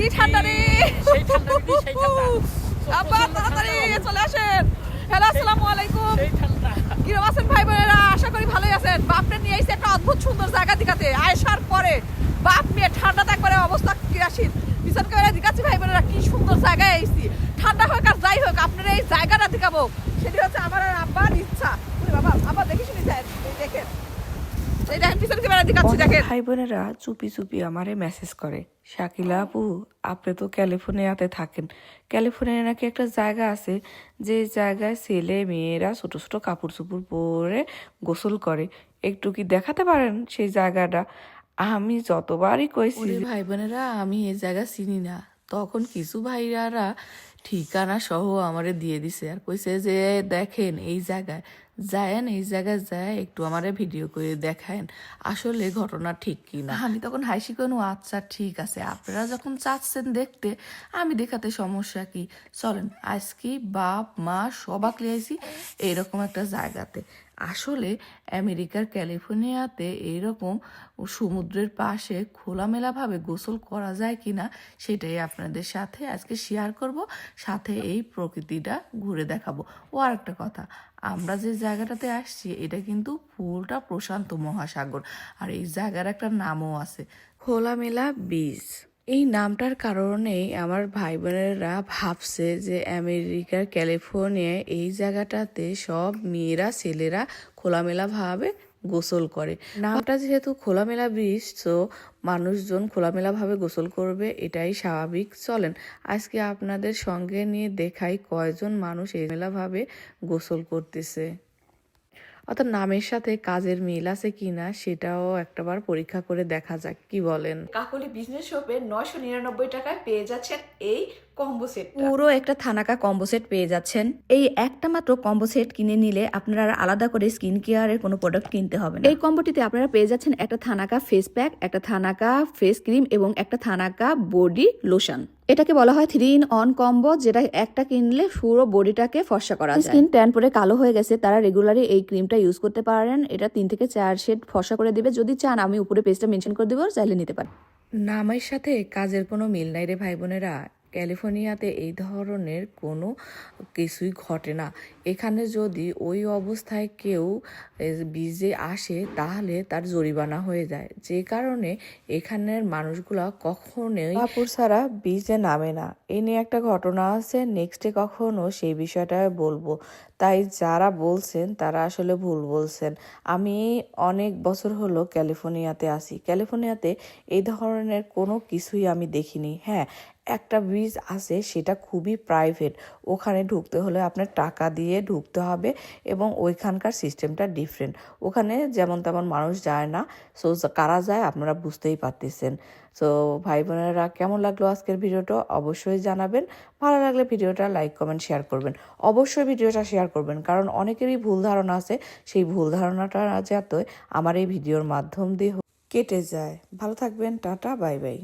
কি ঠান্ডা রে, সেই ঠান্ডা দিদি, সেই ঠান্ডা। আব্বা তাড়াতাড়ি চলে আসেন। হ্যালো, আসসালামু আলাইকুম। সেই ঠান্ডা। কিরকম আছেন ভাই বোনেরা? আশা করি ভালোই আছেন। বাপটা নিয়ে এসে একটা অদ্ভুত সুন্দর জায়গা দেখাতে আয়েশার পরে বাপ নিয়ে ঠান্ডাতে একবারে অবস্থা ক্রিয়াশীল। পিছন করে দেখাচ্ছি ভাই বোনেরা কি সুন্দর জায়গায় এসেছি। ঠান্ডা হোক আর যাই হোক আপনারা এই জায়গাটা দেখাবো, সেটি হচ্ছে আমার আর আব্বার ইচ্ছা। বাবা আব্বা দেখে শুনি যায় দেখেন, এই দেখেন পিছন ক্যামেরা দেখাচ্ছি দেখেন। ভাই বোনেরা চুপি চুপি আমারে মেসেজ করে, শাকিলা আপু আপনি তো ক্যালিফোর্নিয়াতে থাকেন, ক্যালিফোর্নিয়া নাকি একটা জায়গা আছে যে জায়গায় ছেলে মেয়েরা ছোট ছোট কাপড় চোপড় পরে গোসল করে, একটু কি দেখাতে পারেন সেই জায়গাটা? আমি যতবারই কইছি ভাই বোনেরা আমি এই জায়গা চিনি না, তখন কিছু ভাইয়ারা ঠিকানা সহ আমারে দিয়ে দিছে আর কইছে যে দেখেন এই জায়গায় যায়েন, এই জায়গায় যায় একটু আমারে ভিডিও করে দেখায়েন আসলে ঘটনা ঠিক কিনা। আমি তখন হাসি কোনো আচ্ছা ঠিক আছে, আপনারা যখন চাচ্ছেন দেখতে আমি দেখাতে সমস্যা কি, চলেন আজকে বাপ মা সবাক লিয়েছি এইরকম একটা জায়গাতে। আসলে আমেরিকার ক্যালিফোর্নিয়াতে এইরকম সমুদ্রের পাশে খোলামেলাভাবে গোসল করা যায় কিনা সেটাই আপনাদের সাথে আজকে শেয়ার করব, সাথে এই প্রকৃতিটা ঘুরে দেখাবো। ও আর একটা কথা, আমরা যে জায়গাটাতে আসছি এটা কিন্তু পুরোটা প্রশান্ত মহাসাগর, আর এই জায়গার একটা নামও আছে খোলামেলা বিচ। এই নামটার কারণেই আমার ভাই বোনেরা ভাবছে যে আমেরিকার ক্যালিফোর্নিয়ায় এই জায়গাটাতে সব মেয়েরা ছেলেরা খোলামেলা ভাবে গোসল করে। নামটা যেহেতু খোলামেলা বিচ, তো মানুষজন খোলামেলা ভাবে গোসল করবে এটাই স্বাভাবিক। চলেন আজকে আপনাদের সঙ্গে নিয়ে দেখাই কয়জন মানুষ এই মেলা ভাবে গোসল করতেছে, অর্থাৎ নামের সাথে কাজের মিল আছে কিনা সেটাও একটাবার পরীক্ষা করে দেখা যাক, কি বলেন? কাকলি বিজনেস শপে 999 টাকায় পেয়ে যাচ্ছেন এই কম্বো সেট। পুরো একটা থানাকা কম্বো সেট পেয়ে যাচ্ছেন। এই একটা মাত্র কম্বো সেট কিনে নিলে আপনারা আর আলাদা করে স্কিন কেয়ারের কোনো প্রোডাক্ট কিনতে হবে না। এই কম্বোটিতে আপনারা পেয়ে যাচ্ছেন একটা থানাকা ফেস প্যাক, একটা থানাকা ফেস ক্রিম এবং একটা থানাকা বডি লোশন। এটাকে বলা হয় 3-in-1 কম্বো, যেটা একটা কিনলে পুরো বডিটাকে ফর্সা করা যায়। স্কিন ট্যান পরে কালো হয়ে গেছে তারা রেগুলারলি এই ক্রিমটা ইউজ করতে পারেন। এটা 3 থেকে 4 শেড ফর্সা করে দিবে। যদি চান আমি উপরে পেজটা মেনশন করে দিব, চাইলে নিতে পারেন। নামের সাথে কাজের কোনো মিল নাই রে ভাই বোনেরা। ক্যালিফোর্নিয়াতে এই ধরনের কোনো কিছুই ঘটে না। এখানে যদি ওই অবস্থায় কেউ বিজে আসে তাহলে তার জরিমানা হয়ে যায়, যে কারণে এখানের মানুষগুলা কখনোই কাপড় ছাড়া বিজে নামে না। এ নিয়ে একটা ঘটনা আছে, নেক্সটে কখনো সেই বিষয়টা বলবো। তাই যারা বলছেন তারা আসলে ভুল বলছেন। আমি অনেক বছর হলো ক্যালিফোর্নিয়াতে আছি, ক্যালিফোর্নিয়াতে এই ধরনের কোনো কিছুই আমি দেখিনি। হ্যাঁ, একটা ব্রিজ আছে সেটা খুবই প্রাইভেট, ওখানে ঢুকতে হলে আপনার টাকা দিয়ে ঢুকতে হবে এবং ওইখানকার সিস্টেমটা ডিফারেন্ট। ওখানে যেমন তেমন মানুষ যায় না, সো কারা যায় আপনারা বুঝতেই পারতেছেন। সো ভাই বোনেরা কেমন লাগলো আজকের ভিডিওটা অবশ্যই জানাবেন। ভালো লাগলে ভিডিওটা লাইক কমেন্ট শেয়ার করবেন, অবশ্যই ভিডিওটা শেয়ার করবেন, কারণ অনেকেরই ভুল ধারণা আছে, সেই ভুল ধারণাটা যাতে আমার এই ভিডিওর মাধ্যম দিয়ে কেটে যায়। ভালো থাকবেন, টাটা বাই বাই।